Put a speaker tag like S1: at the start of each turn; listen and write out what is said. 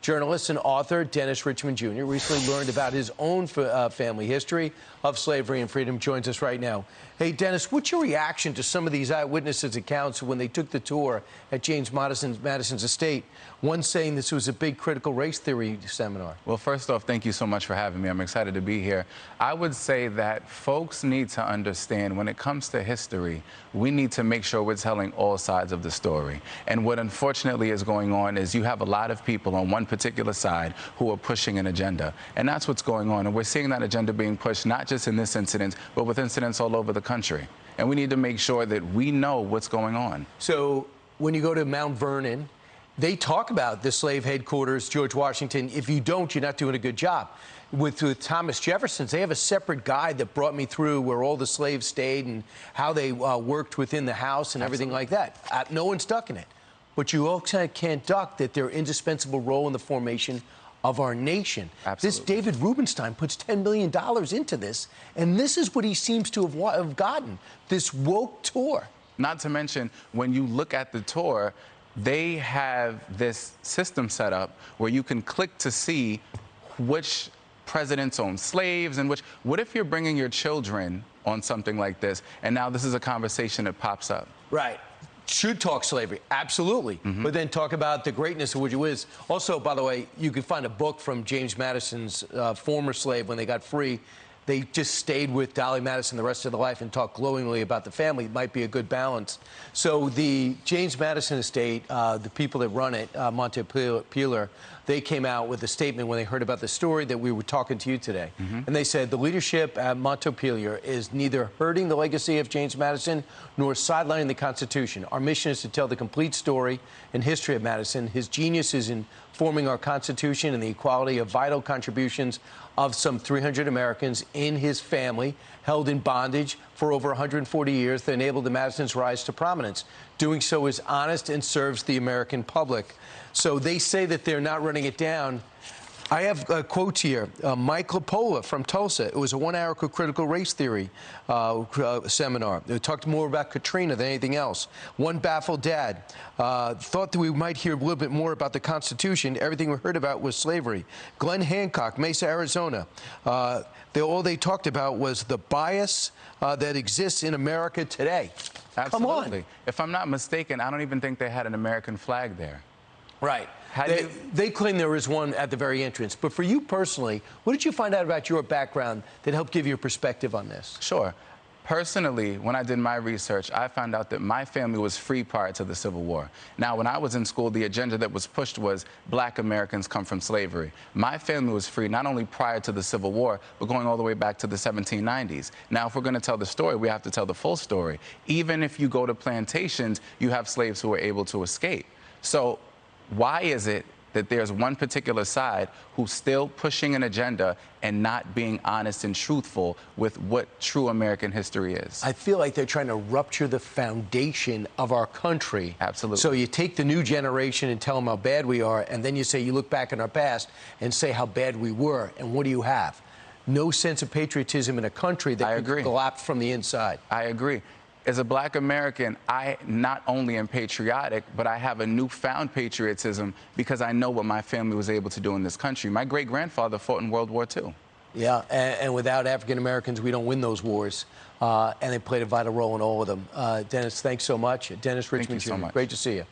S1: Journalist and author Dennis Richmond Jr. recently learned about his own family history of slavery and freedom. Joins us right now. Hey, Dennis, what's your reaction to some of these eyewitnesses' accounts when they took the tour at James Madison's estate? One saying this was a big critical race theory seminar.
S2: Well, first off, thank you so much for having me. I'm excited to be here. I would say that folks need to understand when it comes to history, we need to make sure we're telling all sides of the story. And what unfortunately is going on is you have a lot of people on one particular side who are pushing an agenda. And that's what's going on. And we're seeing that agenda being pushed not just in this incident, but with incidents all over the country. And we need to make sure that we know what's going on.
S1: So when you go to Mount Vernon, they talk about the slave headquarters, George Washington. If you don't, you're not doing a good job. With Thomas Jefferson's, they have a separate guide that brought me through where all the slaves stayed and how they worked within the house and everything like that. No one's ducking it. But you also can't duck that their indispensable role in the formation of our nation.
S2: Absolutely.
S1: This David Rubenstein puts $10 million into this, and this is what he seems to have gotten, this woke tour.
S2: Not to mention, when you look at the tour, they have this system set up where you can click to see which presidents own slaves and which. What if you're bringing your children on something like this, and now this is a conversation that pops up?
S1: Right. Should talk slavery, absolutely. But then talk about the greatness of what it is. Also, by the way, you can find a book from James Madison's former slave when they got free. They just stayed with Dolly Madison the rest of their life and talked glowingly about the family. It might be a good balance. So the James Madison estate, the people that run it, Montpelier, they came out with a statement when they heard about the story that we were talking to you today. And they said the leadership at Montpelier is neither hurting the legacy of James Madison nor sidelining the Constitution. Our mission is to tell the complete story and history of Madison. His genius is in forming our Constitution and the equality of vital contributions of some 300 Americans in his family, held in bondage for over 140 years, that enabled the Madisons' rise to prominence. Doing so is honest and serves the American public. So they say that they're not running it down. I have quotes here. Mike Lapola from Tulsa. It was a one-hour critical race theory seminar. They talked more about Katrina than anything else. One baffled dad thought that we might hear a little bit more about the Constitution. Everything we heard about was slavery. Glenn Hancock, Mesa, Arizona. All they talked about was the bias that exists in America today.
S2: Absolutely.
S1: Come on.
S2: If I'm not mistaken, I don't even think they had an American flag there.
S1: Right. They claim there is one at the very entrance. But for you personally, what did you find out about your background that helped give you a perspective on this?
S2: Sure. Personally, when I did my research, I found out that my family was free prior to the Civil War. Now, when I was in school, the agenda that was pushed was Black Americans come from slavery. My family was free not only prior to the Civil War, but going all the way back to the 1790s. Now, if we're going to tell the story, we have to tell the full story. Even if you go to plantations, you have slaves who were able to escape. So why is it that there's one particular side who's still pushing an agenda and not being honest and truthful with what true American history is?
S1: I feel like they're trying to rupture the foundation of our country.
S2: Absolutely.
S1: So you take the new generation and tell them how bad we are, and then you say you look back in our past and say how bad we were, and what do you have? No sense of patriotism in a country that could collapse from the inside.
S2: I agree. As a Black American, I not only am patriotic, but I have a newfound patriotism because I know what my family was able to do in this country. My great-grandfather fought in World War II.
S1: Yeah, and without African Americans, we don't win those wars. And they played a vital role in all of them. Dennis, thanks so much. Dennis Richmond Jr.
S2: Thank you so much.
S1: Great to see you.